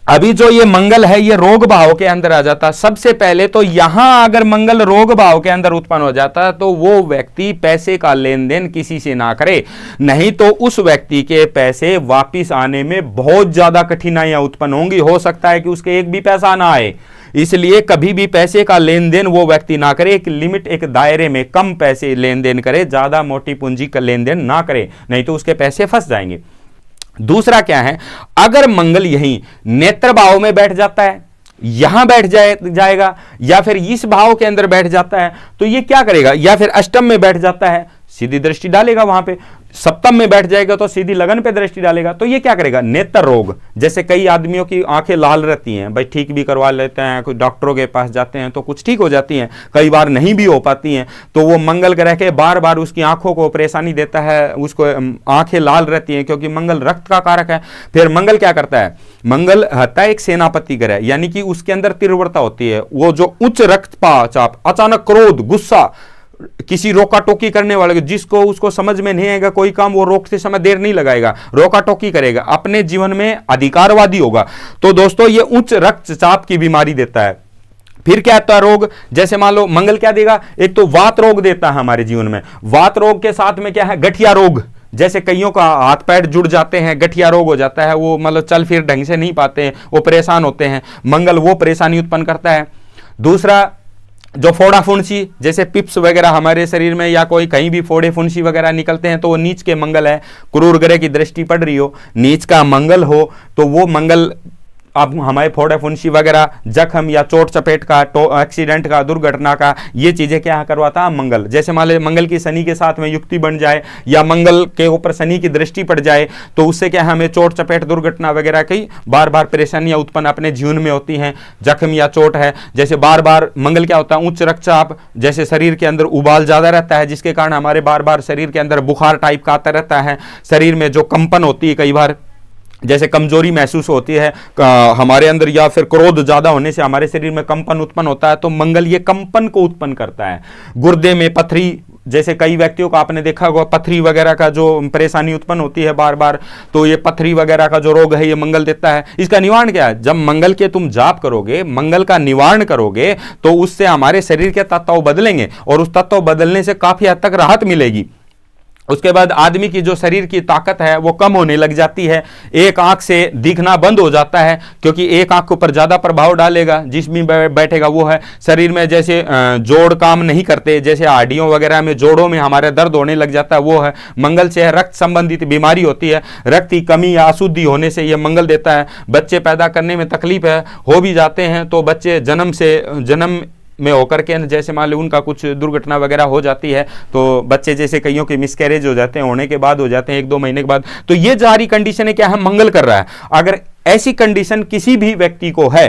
Speaker 1: अभी जो ये मंगल है ये रोग भाव के अंदर आ जाता, सबसे पहले तो यहां अगर मंगल रोग भाव के अंदर उत्पन्न हो जाता तो वो व्यक्ति पैसे का लेन देन किसी से ना करे, नहीं तो उस व्यक्ति के पैसे वापिस आने में बहुत ज्यादा कठिनाइयां उत्पन्न होंगी। हो सकता है कि उसके एक भी पैसा ना आए, इसलिए कभी भी पैसे का लेन देन वो व्यक्ति ना करे। एक लिमिट, एक दायरे में कम पैसे लेन देन करे, ज्यादा मोटी पूंजी का लेन देन ना करे, नहीं तो उसके पैसे फंस जाएंगे। दूसरा क्या है, अगर मंगल यहीं नेत्र भाव में बैठ जाता है, यहां बैठ जाएगा, या फिर इस भाव के अंदर बैठ जाता है तो ये क्या करेगा, या फिर अष्टम में बैठ जाता है, सीधी दृष्टि डालेगा वहां पे। सप्तम में बैठ जाएगा तो सीधी लगन पे दृष्टि डालेगा, तो ये क्या करेगा, नेत्र रोग। जैसे कई आदमियों की आंखें लाल रहती हैं, भाई ठीक भी करवा लेते हैं, कुछ डॉक्टरों के पास जाते हैं तो कुछ ठीक हो जाती हैं, कई बार नहीं भी हो पाती हैं, तो वो मंगल ग्रह के बार बार उसकी आंखों को परेशानी देता है, उसको आंखें लाल रहती हैं, क्योंकि मंगल रक्त का कारक है। फिर मंगल क्या करता है, मंगल होता है एक सेनापति ग्रह, यानी कि उसके अंदर तीव्रता होती है। वो जो उच्च रक्तचाप, अचानक क्रोध, गुस्सा, किसी रोका टोकी करने वाले, जिसको उसको समझ में नहीं आएगा कोई काम, वो रोकते समय देर नहीं लगाएगा, रोका टोकी करेगा, अपने जीवन में अधिकारवादी होगा। तो दोस्तों ये उच्च रक्तचाप की बीमारी देता है। फिर क्या आता है रोग, जैसे मान लो मंगल क्या देगा, एक तो वात रोग देता है हमारे जीवन में। वात रोग के साथ में क्या है, गठिया रोग, जैसे कईयों का हाथ पैर जुड़ जाते हैं, गठिया रोग हो जाता है, वो मतलब चल फिर ढंग से नहीं पाते हैं, वो परेशान होते हैं, मंगल वो परेशानी उत्पन्न करता है। दूसरा जो फोड़ा फुंसी, जैसे पिप्स वगैरह हमारे शरीर में या कोई कहीं भी फोड़े फुंसी वगैरह निकलते हैं तो वो नीच के मंगल है। क्रूर ग्रह की दृष्टि पड़ रही हो, नीच का मंगल हो, तो वो मंगल अब हमारे फोड़े फुंसी वगैरह, जख्म या चोट चपेट का, एक्सीडेंट का, दुर्घटना का, ये चीजें क्या करवाता है मंगल। जैसे मान लो मंगल की शनि के साथ में युक्ति बन जाए, या मंगल के ऊपर शनि की दृष्टि पड़ जाए, तो उससे क्या हमें चोट चपेट, दुर्घटना वगैरह की बार बार परेशानियां उत्पन्न अपने जीवन में होती हैं। जख्म या चोट है, जैसे बार बार मंगल क्या होता है, उच्च रक्तचाप, जैसे शरीर के अंदर उबाल ज्यादा रहता है, जिसके कारण हमारे बार बार शरीर के अंदर बुखार टाइप का आता रहता है, शरीर में जो कंपन होती है, कई बार जैसे कमजोरी महसूस होती है हमारे अंदर, या फिर क्रोध ज्यादा होने से हमारे शरीर में कंपन उत्पन्न होता है, तो मंगल ये कंपन को उत्पन्न करता है। गुर्दे में पथरी, जैसे कई व्यक्तियों को आपने देखा होगा पथरी वगैरह का जो परेशानी उत्पन्न होती है बार बार, तो ये पथरी वगैरह का जो रोग है ये मंगल देता है। इसका निवारण क्या है, जब मंगल के तुम जाप करोगे, मंगल का निवारण करोगे, तो उससे हमारे शरीर के तत्व बदलेंगे, और उस तत्व बदलने से काफी हद तक राहत मिलेगी। उसके बाद आदमी की जो शरीर की ताकत है वो कम होने लग जाती है, एक आंख से दिखना बंद हो जाता है, क्योंकि एक आंख के ऊपर ज्यादा प्रभाव डालेगा, जिसमें बैठेगा वो है। शरीर में जैसे जोड़ काम नहीं करते, जैसे हड्डियों वगैरह में, जोड़ों में हमारे दर्द होने लग जाता है, वो है मंगल से। रक्त संबंधित बीमारी होती है, रक्त की कमी या अशुद्धि होने से ये मंगल देता है। बच्चे पैदा करने में तकलीफ है, हो भी जाते हैं तो बच्चे जन्म में होकर के, जैसे मान लो उनका कुछ दुर्घटना वगैरह हो जाती है, तो बच्चे जैसे कईयों के मिसकैरेज हो जाते हैं, होने के बाद हो जाते हैं 1-2 महीने के बाद, तो ये जारी कंडीशन है क्या है, मंगल कर रहा है। अगर ऐसी कंडीशन किसी भी व्यक्ति को है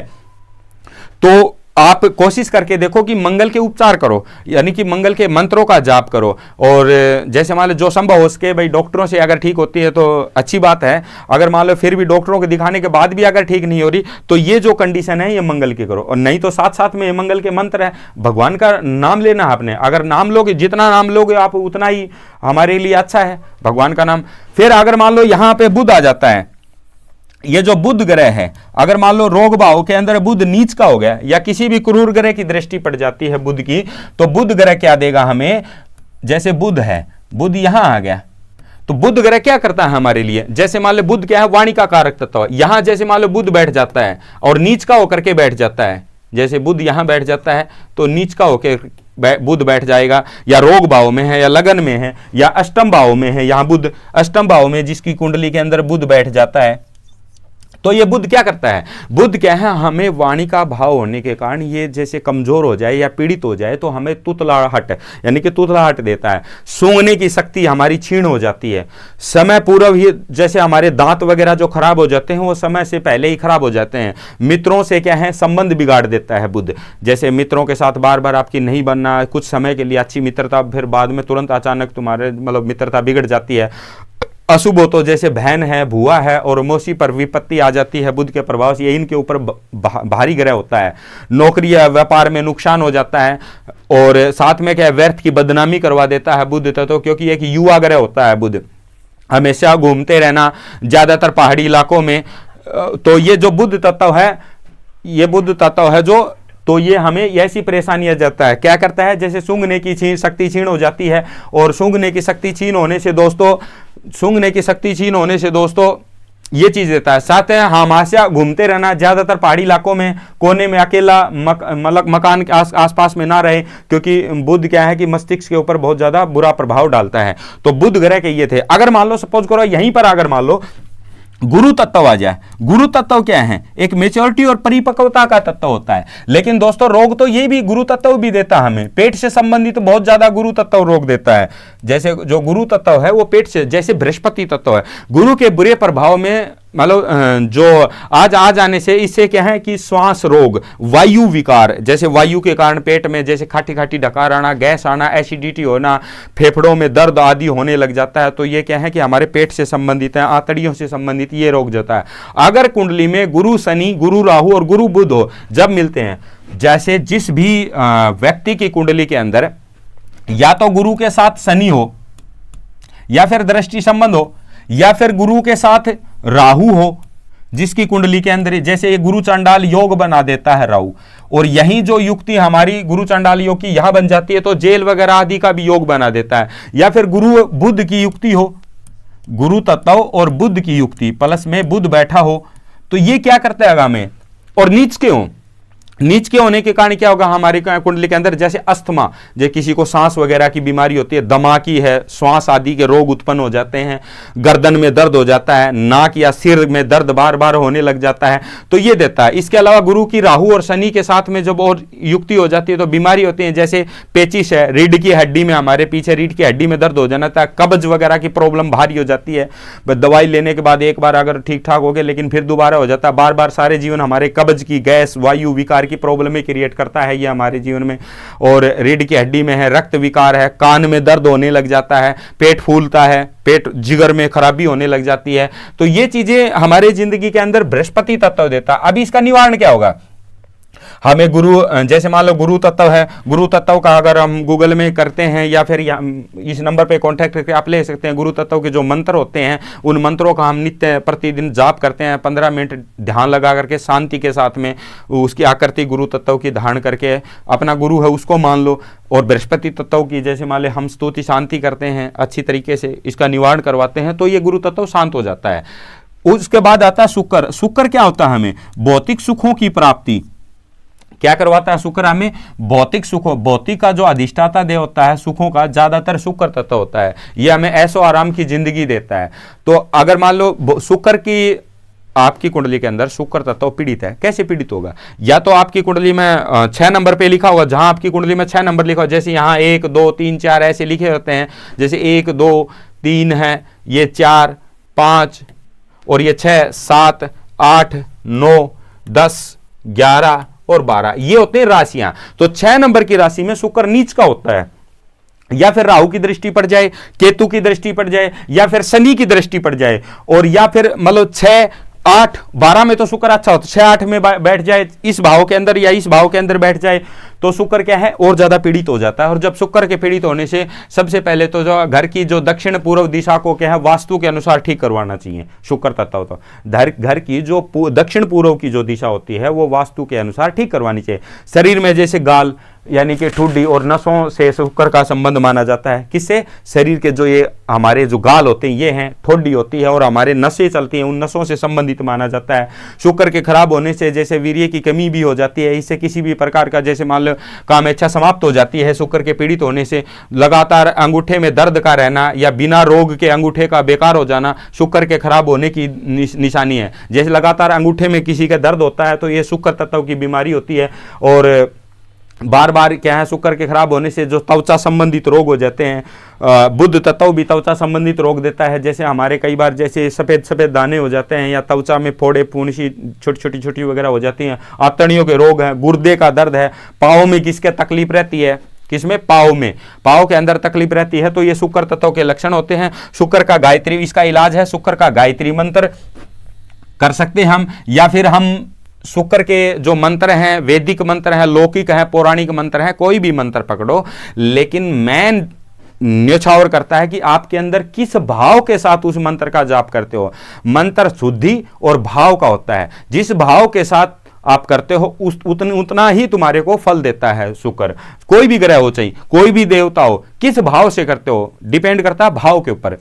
Speaker 1: तो आप कोशिश करके देखो कि मंगल के उपचार करो, यानी कि मंगल के मंत्रों का जाप करो। और जैसे मान लो जो संभव हो सके, भाई डॉक्टरों से अगर ठीक होती है तो अच्छी बात है, अगर मान लो फिर भी डॉक्टरों को दिखाने के बाद भी अगर ठीक नहीं हो रही तो ये जो कंडीशन है ये मंगल की करो। और नहीं तो साथ साथ में मंगल के मंत्र है, भगवान का नाम लेना है आपने, अगर नाम लोगे, जितना नाम लोगे आप उतना ही हमारे लिए अच्छा है, भगवान का नाम। फिर अगर मान लो यहां पे बुध आ जाता है, ये जो बुध ग्रह है, अगर मान लो रोग भाव के अंदर बुध नीच का हो गया या किसी भी क्रूर ग्रह की दृष्टि पड़ जाती है बुध की, तो बुध ग्रह क्या देगा हमें, जैसे बुध है, बुध यहां आ गया तो बुध ग्रह क्या करता है हमारे लिए, जैसे मान लो बुध क्या है, वाणी का कारक तत्व, यहां जैसे मान लो बुध बैठ जाता है और नीच का होकर के बैठ जाता है, जैसे बुध यहां बैठ जाता है तो नीच का होकर बुध बैठ जाएगा, या रोग भाव में है या लगन में है या अष्टम भाव में है, यहां बुध अष्टम भाव में जिसकी कुंडली के अंदर बुध बैठ जाता है, तो ये बुध क्या करता है, बुध क्या है, हमें वाणी का भाव होने के कारण ये जैसे कमजोर हो जाए या पीड़ित हो जाए तो हमें तुतलाहट, यानी कि तुतलाहट देता है, सूंघने की शक्ति हमारी क्षीण हो जाती है, समय पूर्व ही, जैसे हमारे दांत वगैरह जो खराब हो जाते हैं वो समय से पहले ही खराब हो जाते हैं। मित्रों से क्या है, संबंध बिगाड़ देता है बुध, जैसे मित्रों के साथ बार बार आपकी नहीं बनना, कुछ समय के लिए अच्छी मित्रता, फिर बाद में तुरंत अचानक तुम्हारे मतलब मित्रता बिगड़ जाती है। अशुभ हो तो जैसे बहन है, भुआ है और मौसी पर विपत्ति आ जाती है बुध के प्रभाव से, ये इनके ऊपर भारी ग्रह होता है। नौकरी या व्यापार में नुकसान हो जाता है, और साथ में क्या है, व्यर्थ की बदनामी करवा देता है बुध तत्व, क्योंकि एक युवा ग्रह होता है बुध, हमेशा घूमते रहना, ज्यादातर पहाड़ी इलाकों में। तो ये जो बुध तत्व है, ये बुध तत्व है जो, तो ये हमें ऐसी परेशानी आ जाता है, क्या करता है, जैसे सूंघने की शक्ति क्षीण हो जाती है, और सूंघने की शक्ति क्षीण होने से दोस्तों, सूंघने की शक्ति क्षीण होने से दोस्तों ये चीज देता है। साथ है हमेशा घूमते रहना, ज्यादातर पहाड़ी इलाकों में, कोने में अकेला, मतलब मकान के आसपास में ना रहे, क्योंकि बुध क्या है कि मस्तिष्क के ऊपर बहुत ज्यादा बुरा प्रभाव डालता है। तो बुध ग्रह के ये थे। अगर मान लो सपोज करो यहीं पर अगर मान लो गुरु तत्व आ जाए, गुरु तत्व क्या है, एक मेच्योरिटी और परिपक्वता का तत्व होता है। लेकिन दोस्तों रोग तो ये भी गुरु तत्व भी देता है हमें, पेट से संबंधित बहुत ज्यादा गुरु तत्व रोग देता है। जैसे जो गुरु तत्व है वो पेट से, जैसे बृहस्पति तत्व है, गुरु के बुरे प्रभाव में मतलब जो आज आ जाने से इससे क्या है कि श्वास रोग, वायु विकार, जैसे वायु के कारण पेट में जैसे खाटी खाटी डकार आना, गैस आना, एसिडिटी होना, फेफड़ों में दर्द आदि होने लग जाता है। तो ये क्या है कि हमारे पेट से संबंधित है, आंतड़ियों से संबंधित ये रोग जाता है। अगर कुंडली में गुरु शनि, गुरु राहु और गुरु बुध हो, जब मिलते हैं, जैसे जिस भी व्यक्ति की कुंडली के अंदर या तो गुरु के साथ शनि हो, या फिर दृष्टि संबंध हो, या फिर गुरु के साथ राहु हो, जिसकी कुंडली के अंदर जैसे ये गुरु चंडाल योग बना देता है राहु, और यही जो युक्ति हमारी गुरु चंडाल योग की यहां बन जाती है तो जेल वगैरह आदि का भी योग बना देता है। या फिर गुरु बुध की युक्ति हो, गुरु तत्व और बुध की युक्ति प्लस में बुध बैठा हो, तो ये क्या करता है हमें, और नीच के हो, नीच के होने के कारण क्या होगा हमारी कुंडली के अंदर, जैसे अस्थमा, जो किसी को सांस वगैरह की बीमारी होती है, दमाकी है, श्वास आदि के रोग उत्पन्न हो जाते हैं, गर्दन में दर्द हो जाता है, नाक या सिर में दर्द बार बार होने लग जाता है, तो ये देता है। इसके अलावा गुरु की राहु और शनि के साथ में जब और युक्ति हो जाती है तो बीमारी होती है, जैसे पेचिश है, रीढ़ की हड्डी में, हमारे पीछे रीढ़ की हड्डी में दर्द हो जाता है, कब्ज वगैरह की प्रॉब्लम भारी हो जाती है, दवाई लेने के बाद एक बार अगर ठीक ठाक हो गए लेकिन फिर दोबारा हो जाता है, बार बार सारे जीवन हमारे कब्ज की, गैस, वायु विकार की प्रॉब्लम क्रिएट करता है ये हमारे जीवन में। और रीढ़ की हड्डी में है, रक्त विकार है, कान में दर्द होने लग जाता है, पेट फूलता है, पेट जिगर में खराबी होने लग जाती है, तो ये चीजें हमारे जिंदगी के अंदर बृहस्पति तत्व देता है। अभी इसका निवारण क्या होगा, हमें गुरु, जैसे मान लो गुरु तत्व है, गुरु तत्व का अगर हम गूगल में करते हैं या फिर इस नंबर पे कांटेक्ट करके आप ले सकते हैं, गुरु तत्व के जो मंत्र होते हैं उन मंत्रों का हम नित्य प्रतिदिन जाप करते हैं, 15 मिनट ध्यान लगा करके शांति के साथ में उसकी आकृति गुरु तत्व की धारण करके अपना गुरु है उसको मान लो, और बृहस्पति तत्व की जैसे मान लो हम स्तुति शांति करते हैं, अच्छी तरीके से इसका निवारण करवाते हैं, तो ये गुरु तत्व शांत हो जाता है। उसके बाद आता है शुक्र। शुक्र क्या होता है, हमें भौतिक सुखों की प्राप्ति क्या करवाता है शुक्र, हमें भौतिक सुखों, भौतिक का जो अधिष्ठाता देव होता है सुखों का, ज्यादातर शुक्र तत्व होता है, ये हमें ऐशो आराम की जिंदगी देता है। तो अगर मान लो शुक्र की आपकी कुंडली के अंदर शुक्र तत्व पीड़ित है, कैसे पीड़ित होगा, या तो आपकी कुंडली में 6 नंबर पे लिखा होगा, जहां आपकी कुंडली में 6 नंबर लिखा हो, जैसे यहाँ 1 2 3 4 ऐसे लिखे होते हैं, जैसे 1 2 3 है, ये 4 5 और ये 6 7 8 9 10 11 और 12, ये होते हैं राशियां। तो 6 नंबर की राशि में शुक्र नीच का होता है, या फिर राहु की दृष्टि पड़ जाए, केतु की दृष्टि पड़ जाए, या फिर शनि की दृष्टि पड़ जाए, और या फिर मतलब 6, 8, 12 में तो शुक्र अच्छा होता है, 6, 8 में बैठ जाए इस भाव के अंदर या इस भाव के अंदर बैठ जाए तो शुक्र क्या है और ज्यादा पीड़ित हो जाता है। और जब शुक्र के पीड़ित होने से सबसे पहले तो जो घर की जो दक्षिण पूर्व दिशा को क्या है वास्तु के अनुसार ठीक करवाना चाहिए। शुक्र तत्व तो घर की जो दक्षिण पूर्व की जो दिशा होती है वो वास्तु के अनुसार ठीक करवानी चाहिए। शरीर में जैसे गाल यानी कि ठुड्डी और नसों से शुक्र का संबंध माना जाता है। किससे? शरीर के जो ये हमारे जो गाल होते हैं ये हैं, ठुड्डी होती है और हमारे नसें चलती हैं, उन नसों से संबंधित माना जाता है। शुक्र के खराब होने से जैसे वीर्य की कमी भी हो जाती है, इससे किसी भी प्रकार का जैसे मान लो काम इच्छा समाप्त हो जाती है। शुक्र के पीड़ित होने से लगातार अंगूठे में दर्द का रहना या बिना रोग के अंगूठे का बेकार हो जाना शुक्र के खराब होने की निशानी है। जैसे लगातार अंगूठे में किसी का दर्द होता है तो ये शुक्र तत्व की बीमारी होती है। और बार बार क्या है शुक्र के खराब होने से जो त्वचा संबंधित रोग हो जाते हैं। बुध तत्व भी त्वचा संबंधित रोग देता है, जैसे हमारे कई बार जैसे सफेद सफेद दाने हो जाते हैं या त्वचा में फोड़े फुंसी छोटी छोटी वगैरह हो जाती हैं। आंतड़ियों के रोग हैं, गुर्दे का दर्द है, पाँव में किसके तकलीफ रहती है, किसमें? पाँव में, पाँव के अंदर तकलीफ रहती है तो ये शुक्र तत्व के लक्षण होते हैं। शुक्र का गायत्री, इसका इलाज है शुक्र का गायत्री मंत्र कर सकते हैं हम, या फिर हम शुक्र के जो मंत्र हैं, वैदिक मंत्र हैं, लौकिक हैं, पौराणिक मंत्र हैं, कोई भी मंत्र पकड़ो, लेकिन मैं न्यौछावर करता है कि आपके अंदर किस भाव के साथ उस मंत्र का जाप करते हो। मंत्र शुद्धि और भाव का होता है, जिस भाव के साथ आप करते हो उतना ही तुम्हारे को फल देता है शुक्र। कोई भी ग्रह हो चाहिए, कोई भी देवता हो, किस भाव से करते हो डिपेंड करता है भाव के ऊपर।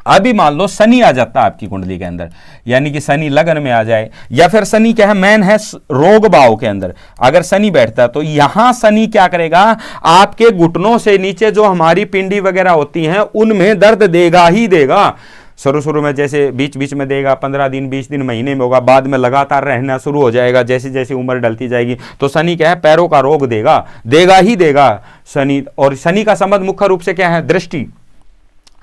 Speaker 1: अभी मान लो शनि आ जाता है आपकी कुंडली के अंदर, यानी कि शनि लगन में आ जाए, या फिर शनि क्या है मैन है रोग भाव के अंदर अगर शनि बैठता है तो यहां शनि क्या करेगा, आपके घुटनों से नीचे जो हमारी पिंडी वगैरह होती हैं उनमें दर्द देगा ही देगा। शुरू में जैसे बीच बीच में देगा, 15 दिन 20 दिन महीने में होगा, बाद में लगातार रहना शुरू हो जाएगा जैसे जैसे उम्र ढलती जाएगी। तो शनि क्या है पैरों का रोग देगा ही देगा शनि। और शनि का संबंध मुख्य रूप से क्या है? दृष्टि,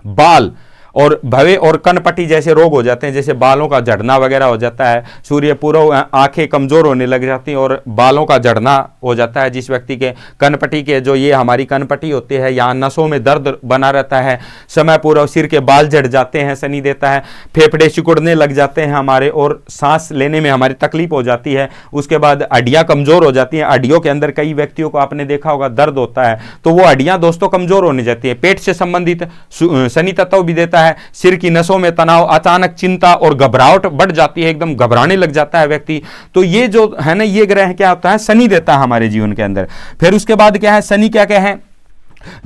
Speaker 1: बाल और भवे और कनपटी जैसे रोग हो जाते हैं, जैसे बालों का झड़ना वगैरह हो जाता है। सूर्य पूर्व आंखें कमजोर होने लग जाती हैं और बालों का झड़ना हो जाता है। जिस व्यक्ति के कनपटी के जो ये हमारी कनपटी होती है, यहाँ नसों में दर्द बना रहता है, समय पूर्व सिर के बाल झड़ जाते हैं, शनि देता है। फेफड़े सिकुड़ने लग जाते हैं हमारे और सांस लेने में हमारी तकलीफ हो जाती है। उसके बाद हड्डियां कमजोर हो जाती हैं। हड्डियों के अंदर कई व्यक्तियों को आपने देखा होगा दर्द होता है, तो वो हड्डियां दोस्तों कमजोर होने जाती है। पेट से संबंधित शनि तत्व भी देता है। सिर की नसों में तनाव, अचानक चिंता और घबराहट बढ़ जाती है, एकदम घबराने लग जाता है व्यक्ति। तो ये जो है ना, ये ग्रह क्या होता है? शनि देता है हमारे जीवन के अंदर। फिर उसके बाद क्या है? शनि क्या है?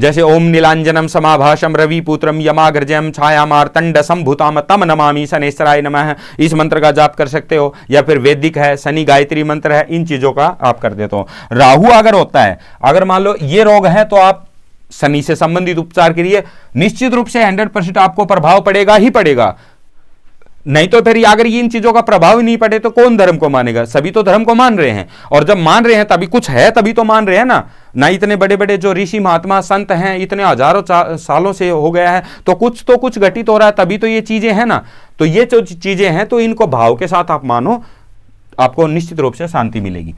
Speaker 1: जैसे ओम नीलांजनम समाभाषम रवि पुत्रम यमाग्रजम छायामार्तंड संभुताम तम नमामि शनेश्वराय नमः, इस मंत्र का जाप कर सकते हो। या फिर वैदिक है, शनि गायत्री मंत्र है, इन चीजों का आप कर देते हो। राहु अगर होता है, अगर मान लो ये रोग है तो आप शनि से संबंधित उपचार करिए, निश्चित रूप से 100% आपको प्रभाव पड़ेगा ही पड़ेगा। नहीं तो फिर अगर इन चीजों का प्रभाव ही नहीं पड़े तो कौन धर्म को मानेगा? सभी तो धर्म को मान रहे हैं, और जब मान रहे हैं तभी कुछ है, तभी तो मान रहे हैं ना। इतने बड़े बड़े जो ऋषि महात्मा संत हैं, इतने हजारों सालों से हो गया है, तो कुछ घटित हो रहा है, तभी तो ये चीजें हैं ना। तो ये जो चीजें हैं तो इनको भाव के साथ आप मानो, आपको निश्चित रूप से शांति मिलेगी।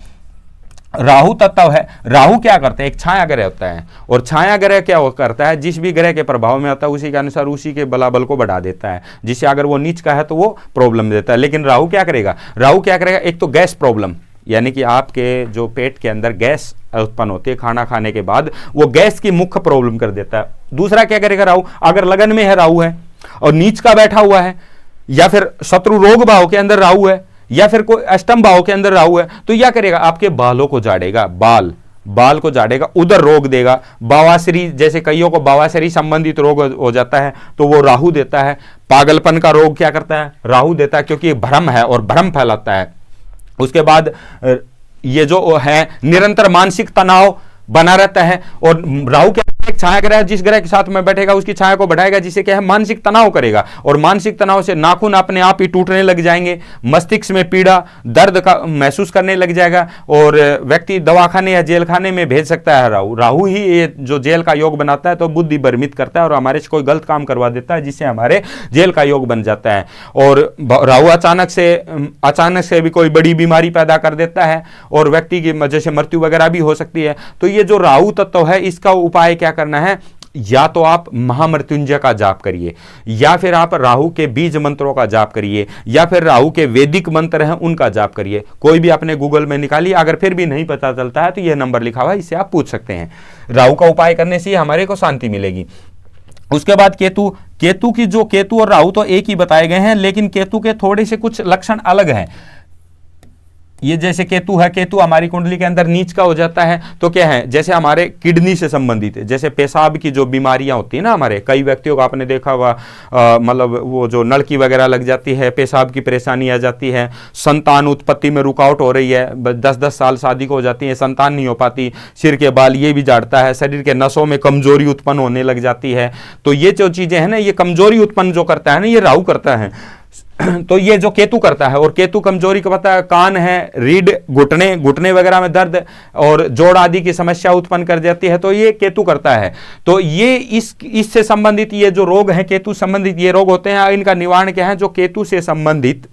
Speaker 1: राहु तत्व है, राहु क्या करते हैं? एक छाया ग्रह होता है, और छाया ग्रह क्या करता है? जिस भी ग्रह के प्रभाव में होता है उसी के अनुसार उसी के बलाबल को बढ़ा देता है, जिससे अगर वो नीच का है तो वो प्रॉब्लम देता है। लेकिन राहु क्या करेगा? राहु क्या करेगा? एक तो गैस प्रॉब्लम, यानी कि आपके जो पेट के अंदर गैस उत्पन्न होती है खाना खाने के बाद, वो गैस की मुख्य प्रॉब्लम कर देता है। दूसरा क्या करेगा राहु? अगर लगन में है राहु है और नीच का बैठा हुआ है, या फिर शत्रु रोग भाव के अंदर राहु है, या फिर कोई अष्टम भाव के अंदर राहु है, तो क्या करेगा? आपके बालों को झाड़ेगा, बाल को झाड़ेगा, उधर रोग देगा। बवासीर, जैसे कईयों को बवासीर संबंधित रोग हो जाता है तो वो राहु देता है। पागलपन का रोग क्या करता है? राहु देता है, क्योंकि भ्रम है और भ्रम फैलाता है। उसके बाद ये जो है निरंतर मानसिक तनाव बना रहता है, और राहु क्या एक छाया ग्रह जिस ग्रह के साथ में बैठेगा उसकी छाया को बढ़ाएगा, जिससे क्या है मानसिक तनाव करेगा, और मानसिक तनाव से नाखून अपने आप ही टूटने लग जाएंगे, मस्तिष्क में पीड़ा दर्द का महसूस करने लग जाएगा, और व्यक्ति दवाखाने या जेल खाने में भेज सकता है। राहु ही ये जो जेल का योग बनाता है तो बुद्धि भ्रमित करता है और हमारे से कोई गलत काम करवा देता है, जिससे हमारे जेल का योग बन जाता है। और राहु अचानक से भी कोई बड़ी बीमारी पैदा कर देता है और व्यक्ति की जैसे मृत्यु वगैरह भी हो सकती है। तो ये जो राहु तत्व है इसका उपाय क्या करना है, या तो आप महामृत्युंजय का जाप करिए, या फिर आप राहु के बीज मंत्रों का जाप करिए, या फिर राहु के वैदिक मंत्र हैं उनका जाप करिए। कोई भी आपने गूगल में निकालिए, अगर फिर भी नहीं पता चलता है तो यह नंबर लिखा हुआ है, इससे आप पूछ सकते हैं। राहु का उपाय करने से हमारे को शांति मिलेगी। उसके बाद केतु की जो केतु और राहु तो एक ही बताए गए हैं, लेकिन केतु के थोड़े से कुछ लक्षण अलग हैं। ये जैसे केतु है, केतु हमारी कुंडली के अंदर नीच का हो जाता है तो क्या है, जैसे हमारे किडनी से संबंधित है, जैसे पेशाब की जो बीमारियां होती है ना, हमारे कई व्यक्तियों को आपने देखा होगा मतलब वो जो नलकी वगैरह लग जाती है, पेशाब की परेशानी आ जाती है, संतान उत्पत्ति में रुकावट हो रही है, 10-10 साल शादी को हो जाती है, संतान नहीं हो पाती, सिर के बाल ये भी झाड़ता है, शरीर के नसों में कमजोरी उत्पन्न होने लग जाती है। तो ये जो चीजें हैं ना, ये कमजोरी उत्पन्न जो करता है ना, ये राहु करता है। तो ये जो केतु करता है, और केतु कमजोरी का पता है, कान है, रीढ़, घुटने वगैरह में दर्द और जोड़ आदि की समस्या उत्पन्न कर जाती है, तो ये केतु करता है। तो ये इससे संबंधित ये जो रोग हैं, केतु संबंधित ये रोग होते हैं, इनका निवारण क्या है, जो केतु से संबंधित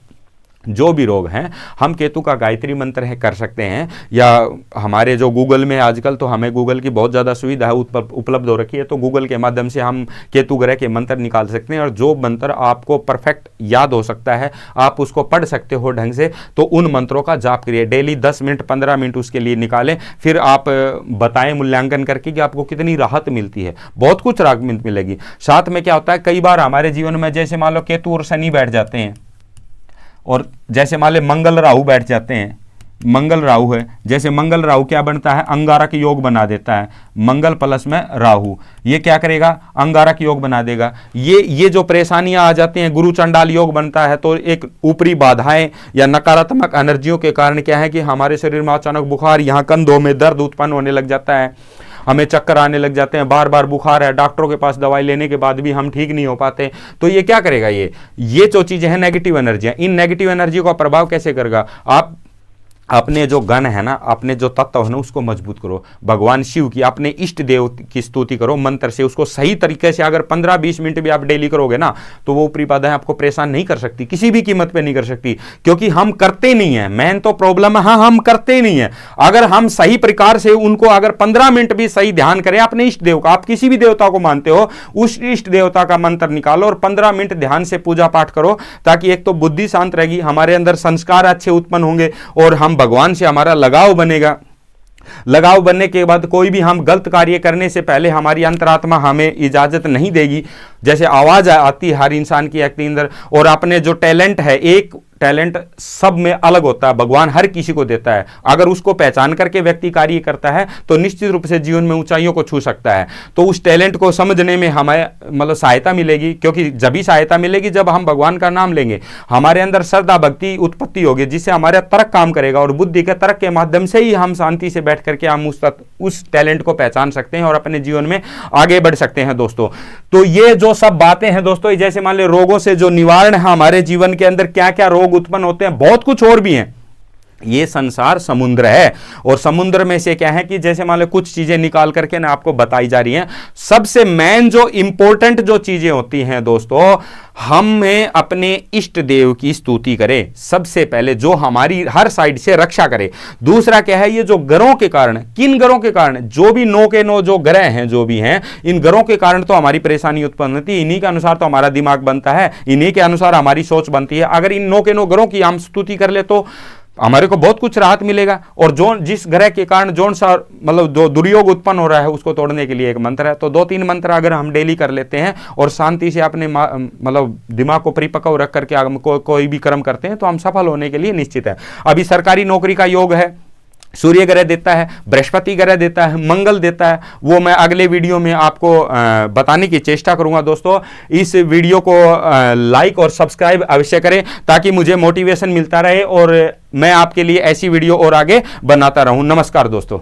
Speaker 1: जो भी रोग हैं, हम केतु का गायत्री मंत्र है कर सकते हैं, या हमारे जो गूगल में आजकल तो हमें गूगल की बहुत ज़्यादा सुविधा है उपलब्ध हो रखी है, तो गूगल के माध्यम से हम केतु ग्रह के मंत्र निकाल सकते हैं, और जो मंत्र आपको परफेक्ट याद हो सकता है, आप उसको पढ़ सकते हो ढंग से, तो उन मंत्रों का जाप करिए। डेली 10 मिनट 15 मिनट उसके लिए निकालें, फिर आप बताएं मूल्यांकन करके कि आपको कितनी राहत मिलती है। बहुत कुछ राहत मिलेगी। साथ में क्या होता है, कई बार हमारे जीवन में जैसे मान लो केतु और शनि बैठ जाते हैं, और जैसे मान लो मंगल राहु बैठ जाते हैं, मंगल राहु है, जैसे मंगल राहु क्या बनता है, अंगारक योग बना देता है। मंगल प्लस में राहु ये क्या करेगा, अंगारक योग बना देगा। ये जो परेशानियां आ जाती हैं, गुरु चंडाल योग बनता है, तो एक ऊपरी बाधाएं या नकारात्मक एनर्जियों के कारण क्या है कि हमारे शरीर में अचानक बुखार, यहाँ कंधों में दर्द उत्पन्न होने लग जाता है, हमें चक्कर आने लग जाते हैं, बार बार बुखार है, डॉक्टरों के पास दवाई लेने के बाद भी हम ठीक नहीं हो पाते। तो ये क्या करेगा, ये जो चीजें हैं नेगेटिव एनर्जी, इन नेगेटिव एनर्जी का प्रभाव कैसे करेगा, आप अपने जो गण है ना, अपने जो तत्व है ना, उसको मजबूत करो। भगवान शिव की, अपने इष्ट देव की स्तुति करो मंत्र से, उसको सही तरीके से अगर 15-20 मिनट भी आप डेली करोगे ना, तो वो ऊपरी बाधाएं आपको परेशान नहीं कर सकती, किसी भी कीमत पे नहीं कर सकती, क्योंकि हम करते नहीं है। मेन तो प्रॉब्लम है, हाँ हम करते नहीं है। अगर हम सही प्रकार से उनको अगर 15 मिनट भी सही ध्यान करें अपने इष्ट देव का, आप किसी भी देवता को मानते हो, उस इष्ट देवता का मंत्र निकालो और 15 मिनट ध्यान से पूजा पाठ करो, ताकि एक तो बुद्धि शांत रहेगी, हमारे अंदर संस्कार अच्छे उत्पन्न होंगे, और हम भगवान से हमारा लगाव बनेगा। लगाव बनने के बाद कोई भी हम गलत कार्य करने से पहले हमारी अंतरात्मा हमें इजाजत नहीं देगी। जैसे आवाज आती है हर इंसान की एक अंदर, और अपने जो टैलेंट है, एक टैलेंट सब में अलग होता है, भगवान हर किसी को देता है। अगर उसको पहचान करके व्यक्ति कार्य करता है तो निश्चित रूप से जीवन में ऊंचाइयों को छू सकता है। तो उस टैलेंट को समझने में हमें मतलब सहायता मिलेगी, क्योंकि जब भी सहायता मिलेगी जब हम भगवान का नाम लेंगे, हमारे अंदर श्रद्धा भक्ति उत्पत्ति होगी, जिससे हमारा तर्क काम करेगा, और बुद्धि के तर्क के माध्यम से ही हम शांति से बैठ करके हम उस टैलेंट को पहचान सकते हैं और अपने जीवन में आगे बढ़ सकते हैं दोस्तों। तो ये जो सब बातें हैं दोस्तों, जैसे मान लो रोगों से जो निवारण है, हमारे जीवन के अंदर क्या क्या रोग उत्पन्न होते हैं, बहुत कुछ और भी हैं। ये संसार समुद्र है, और समुद्र में से क्या है कि जैसे मान लो कुछ चीजें निकाल करके ना आपको बताई जा रही हैं। सबसे मेन जो इंपॉर्टेंट जो चीजें होती हैं दोस्तों, हमें अपने इष्ट देव की स्तुति करें सबसे पहले, जो हमारी हर साइड से रक्षा करे। दूसरा क्या है, ये जो ग्रहों के कारण, किन ग्रहों के कारण, जो भी 9 के 9 जो ग्रह हैं, जो भी हैं, इन ग्रहों के कारण तो हमारी परेशानी उत्पन्न होती है। इन्हीं के अनुसार तो हमारा दिमाग बनता है, इन्हीं के अनुसार हमारी सोच बनती है। अगर इन 9 के 9 ग्रहों की हम स्तुति कर ले तो हमारे को बहुत कुछ राहत मिलेगा। और जो जिस ग्रह के कारण जो सा मतलब जो दुर्योग उत्पन्न हो रहा है, उसको तोड़ने के लिए एक मंत्र है। तो 2-3 मंत्र अगर हम डेली कर लेते हैं और शांति से अपने मतलब दिमाग को परिपक्व रख करके हम कोई भी कर्म करते हैं, तो हम सफल होने के लिए निश्चित है। अभी सरकारी नौकरी का योग है, सूर्य ग्रह देता है, बृहस्पति ग्रह देता है, मंगल देता है, वो मैं अगले वीडियो में आपको बताने की चेष्टा करूंगा दोस्तों। इस वीडियो को लाइक और सब्सक्राइब अवश्य करें, ताकि मुझे मोटिवेशन मिलता रहे और मैं आपके लिए ऐसी वीडियो और आगे बनाता रहूं। नमस्कार दोस्तों।